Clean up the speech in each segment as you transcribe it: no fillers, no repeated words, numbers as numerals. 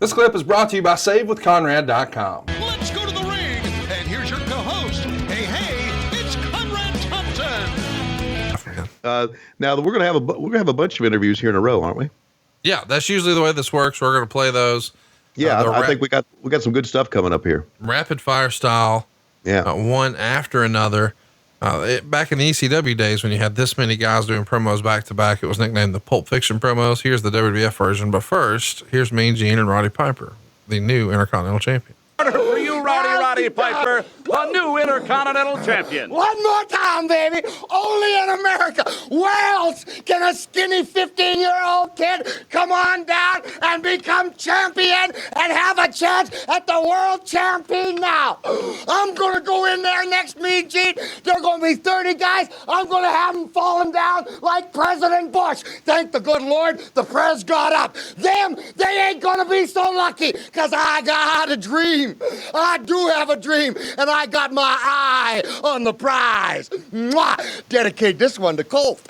This clip is brought to you by SaveWithConrad.com. Let's go to the ring, and here's your co-host. Hey, it's Conrad Thompson. Now we're gonna have a bunch of interviews here in a row, aren't we? Yeah, that's usually the way this works. We're going to play those. Yeah, I think we got some good stuff coming up here. Rapid fire style. Yeah, one after another. Back in the ECW days, when you had this many guys doing promos back to back, it was nicknamed the Pulp Fiction promos. Here's the WWF version, but first, here's Mean Gene and Roddy Piper, the new Intercontinental Champion. For you, Roddy Piper, the new Intercontinental Champion. One more time, baby. Only in America. Where else can a skinny 15-year-old kid come on down and become champion and have a chance at the world champion now? I'm going to go in there next meet, Gene. There are going to be 30 guys. I'm going to have them falling down like President Bush. Thank the good Lord, the Prez got up. Them, they ain't going to be so lucky because I got a dream. I do have a dream, and I got my eye on the prize. Mwah! Dedicate this one to Colt.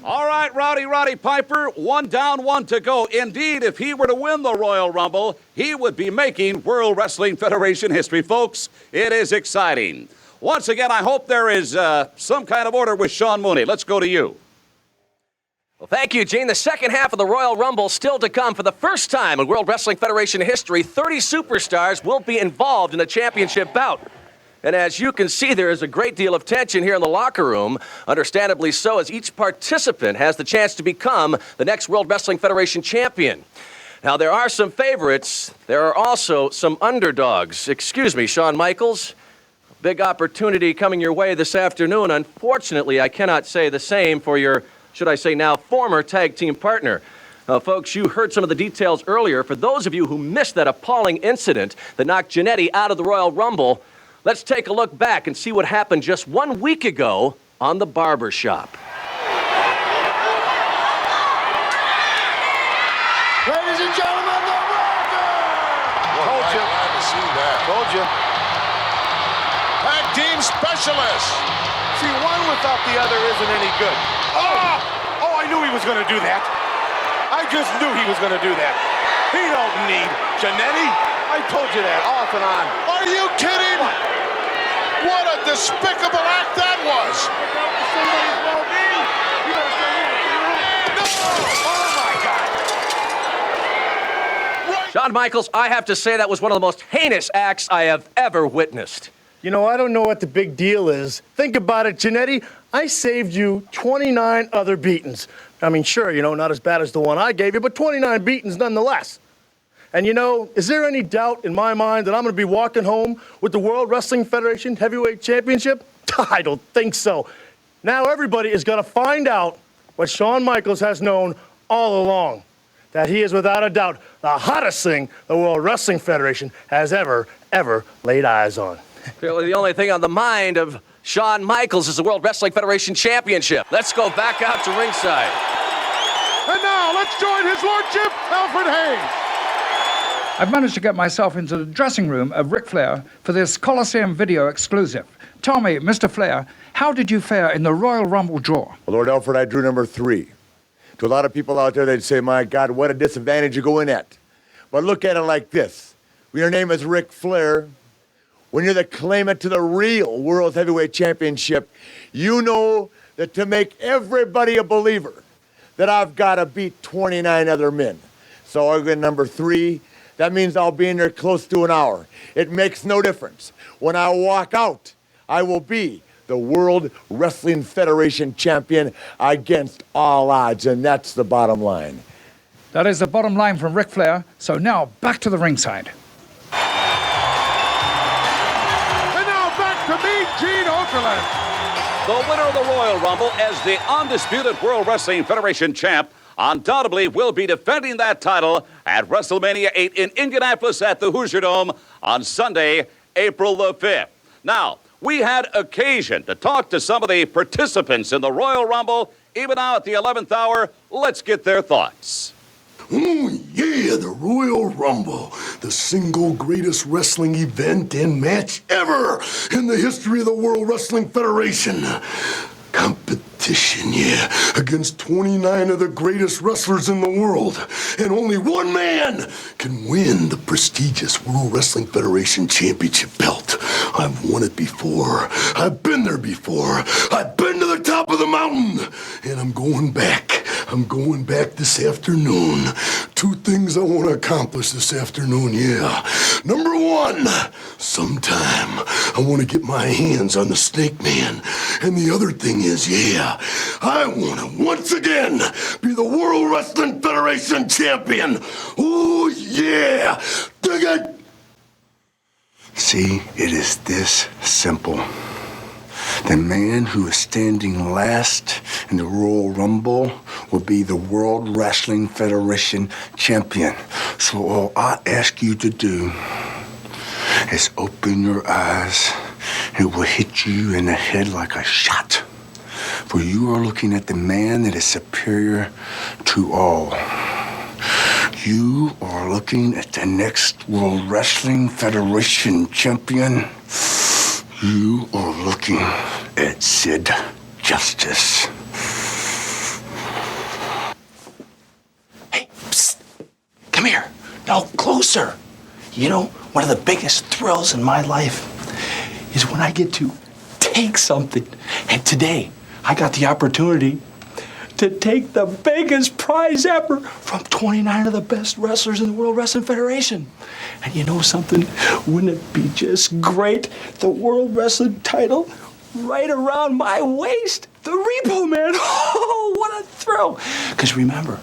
All right, Roddy Piper, 1 down, 1 to go. Indeed, if he were to win the Royal Rumble, he would be making World Wrestling Federation history, folks. It is exciting. Once again, I hope there is some kind of order with Sean Mooney. Let's go to you. Well, thank you, Gene. The second half of the Royal Rumble still to come. For the first time in World Wrestling Federation history, 30 superstars will be involved in the championship bout. And as you can see, there is a great deal of tension here in the locker room, understandably so, as each participant has the chance to become the next World Wrestling Federation champion. Now, there are some favorites. There are also some underdogs. Excuse me, Shawn Michaels. Big opportunity coming your way this afternoon. Unfortunately, I cannot say the same for your, should I say now, former tag team partner. Folks, you heard some of the details earlier. For those of you who missed that appalling incident that knocked Jannetty out of the Royal Rumble, let's take a look back and see what happened just 1 week ago on the barber shop. Ladies and gentlemen, the Rocker! Told you. Glad to see that. Told you. Tag team specialist. See, one without the other isn't any good. Oh, I knew he was going to do that. I just knew he was going to do that. He don't need Jannetty. I told you that off and on. Are you kidding? What a despicable act that was. Oh, my God. Shawn Michaels, I have to say that was one of the most heinous acts I have ever witnessed. You know, I don't know what the big deal is. Think about it, Jannetty. I saved you 29 other beatings. I mean, sure, you know, not as bad as the one I gave you, but 29 beatings nonetheless. And you know, is there any doubt in my mind that I'm going to be walking home with the World Wrestling Federation Heavyweight Championship? I don't think so. Now everybody is going to find out what Shawn Michaels has known all along, that he is without a doubt the hottest thing the World Wrestling Federation has ever laid eyes on. Really, the only thing on the mind of Shawn Michaels is the World Wrestling Federation Championship. Let's go back out to ringside. And now let's join his lordship, Alfred Hayes. I've managed to get myself into the dressing room of Ric Flair for this Coliseum video exclusive. Tell me, Mr. Flair, how did you fare in the Royal Rumble draw? Well, Lord Alfred, I drew number 3. To a lot of people out there, they'd say, my God, what a disadvantage you go in at. But look at it like this. When your name is Ric Flair, when you're the claimant to the real World Heavyweight Championship, you know that to make everybody a believer, that I've got to beat 29 other men. So I'll get number 3. That means I'll be in there close to an hour. It makes no difference. When I walk out, I will be the World Wrestling Federation champion against all odds, and that's the bottom line. That is the bottom line from Ric Flair. So now back to the ringside. And now back to me, Gene Okerlund. The winner of the Royal Rumble as the undisputed World Wrestling Federation champ undoubtedly will be defending that title at WrestleMania 8 in Indianapolis at the Hoosier Dome on Sunday, April the 5th. Now, we had occasion to talk to some of the participants in the Royal Rumble. Even now at the 11th hour, let's get their thoughts. Oh, yeah, the Royal Rumble, the single greatest wrestling event and match ever in the history of the World Wrestling Federation. Competition competition, yeah, against 29 of the greatest wrestlers in the world. And only one man can win the prestigious World Wrestling Federation Championship belt. I've won it before. I've been there before. I've been to the top of the mountain. And I'm going back. I'm going back this afternoon. Two things I want to accomplish this afternoon, yeah. Number one, sometime I want to get my hands on the Snake Man. And the other thing is, yeah, I want to once again be the World Wrestling Federation champion. Oh, yeah. Dig it. See, it is this simple. The man who is standing last in the Royal Rumble will be the World Wrestling Federation champion. So all I ask you to do is open your eyes. It will hit you in the head like a shot. For you are looking at the man that is superior to all. You are looking at the next World Wrestling Federation champion. You are looking at Sid Justice. Hey, psst. Come here. No, closer. You know, one of the biggest thrills in my life is when I get to take something. And today, I got the opportunity to take the biggest prize ever from 29 of the best wrestlers in the World Wrestling Federation. And you know something? Wouldn't it be just great? The World Wrestling title right around my waist. The Repo Man. Oh, what a thrill. Because remember,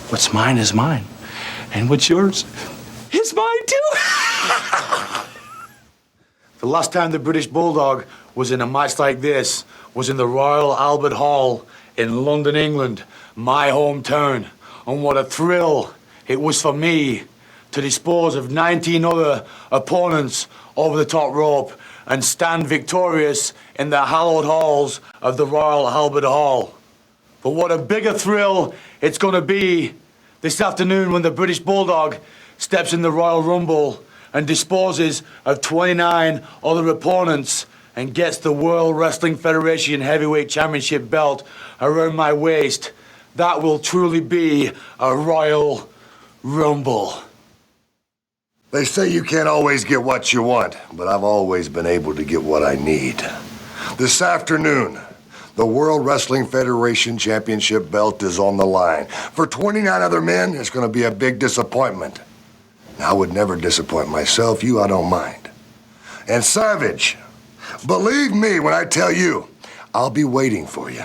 what's mine is mine. And what's yours is mine too. The last time the British Bulldog was in a match like this was in the Royal Albert Hall in London, England, my hometown. And what a thrill it was for me to dispose of 19 other opponents over the top rope and stand victorious in the hallowed halls of the Royal Albert Hall. But what a bigger thrill it's going to be this afternoon when the British Bulldog steps in the Royal Rumble and disposes of 29 other opponents and gets the World Wrestling Federation Heavyweight Championship belt around my waist. That will truly be a Royal Rumble. They say you can't always get what you want, but I've always been able to get what I need. This afternoon, the World Wrestling Federation Championship belt is on the line. For 29 other men, it's going to be a big disappointment. I would never disappoint myself. You, I don't mind. And Savage, believe me when I tell you, I'll be waiting for you.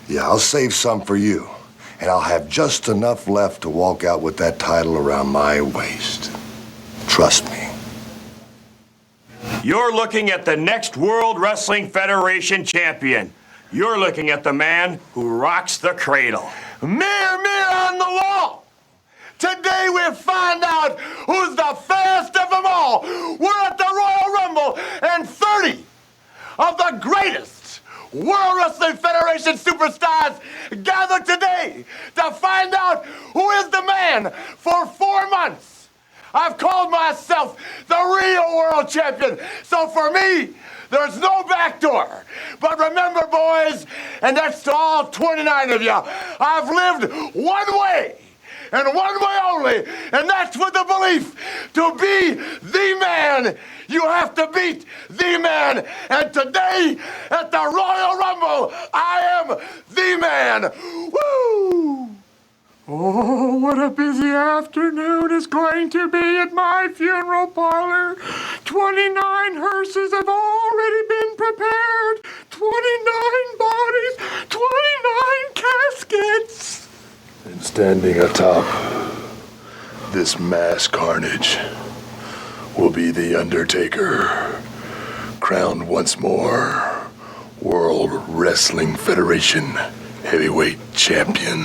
Yeah, I'll save some for you. And I'll have just enough left to walk out with that title around my waist. Trust me. You're looking at the next World Wrestling Federation champion. You're looking at the man who rocks the cradle. Mirror, mirror on the wall. Today we find out who's the fairest of them all. We're at the Royal Rumble, and 30 of the greatest World Wrestling Federation superstars gathered today to find out who is the man. For 4 months, I've called myself the real world champion. So for me, there's no back door. But remember, boys, and that's to all 29 of you, I've lived one way. And one way only, and that's with the belief to be the man, you have to beat the man. And today, at the Royal Rumble, I am the man. Woo! Oh, what a busy afternoon it's going to be at my funeral parlor. 29 hearses have already been prepared. 29 bodies, 29 caskets. And standing atop this mass carnage will be the Undertaker, crowned once more World Wrestling Federation Heavyweight Champion.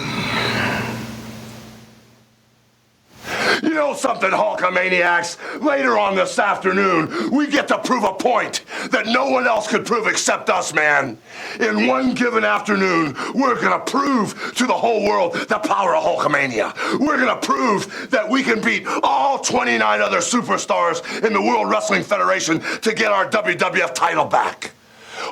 You know something, Hulkamaniacs? Later on this afternoon, we get to prove a point that no one else could prove except us, man. In one given afternoon, we're gonna prove to the whole world the power of Hulkamania. We're gonna prove that we can beat all 29 other superstars in the World Wrestling Federation to get our WWF title back.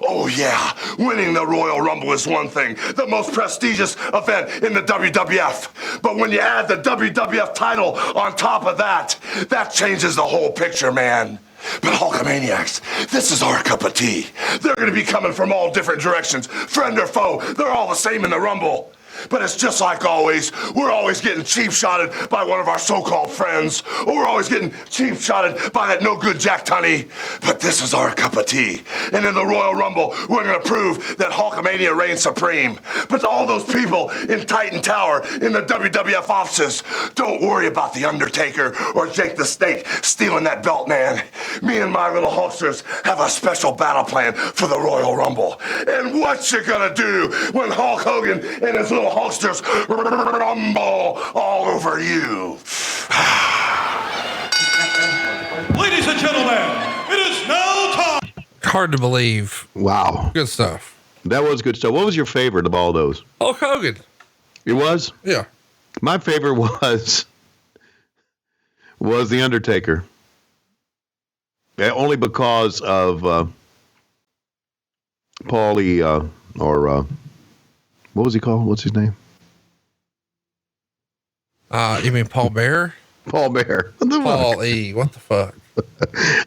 Oh, yeah, winning the Royal Rumble is one thing, the most prestigious event in the WWF. But when you add the WWF title on top of that, that changes the whole picture, man. But Hulkamaniacs, this is our cup of tea. They're going to be coming from all different directions, friend or foe. They're all the same in the Rumble. But it's just like always. We're always getting cheap-shotted by one of our so-called friends. Or we're always getting cheap-shotted by that no-good Jack Tunney. But this is our cup of tea. And in the Royal Rumble, we're going to prove that Hulkamania reigns supreme. But to all those people in Titan Tower, in the WWF offices, don't worry about The Undertaker or Jake the Snake stealing that belt, man. Me and my little Hulksters have a special battle plan for the Royal Rumble. And what you gonna do when Hulk Hogan and his little Hulksters rumble all over you? Ladies and gentlemen, it is now time. Hard to believe. Wow. Good stuff. That was good stuff. What was your favorite of all those? Hulk Hogan. It was? Yeah. My favorite was The Undertaker. Only because of Paulie, what was he called? What's his name? You mean Paul Bear? Paul Bear. Paul E. What the fuck?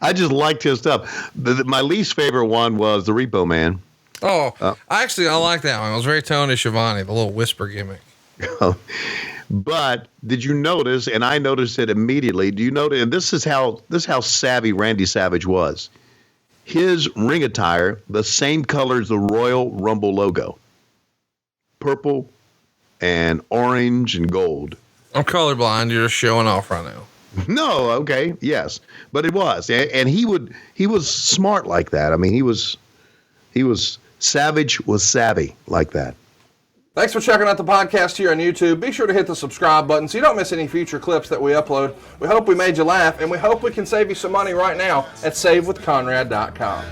I just liked his stuff. My least favorite one was the Repo Man. Oh, actually, I like that one. It was very Tony Schiavone, the little whisper gimmick. But did you notice, and I noticed it immediately, do you notice, and this is how savvy Randy Savage was. His ring attire, the same color as the Royal Rumble logo. Purple and orange and gold. I'm colorblind. You're just showing off right now. No, okay, yes. But it was. And he was smart like that. I mean, he was Savage was savvy like that. Thanks for checking out the podcast here on YouTube. Be sure to hit the subscribe button so you don't miss any future clips that we upload. We hope we made you laugh, and we hope we can save you some money right now at savewithconrad.com.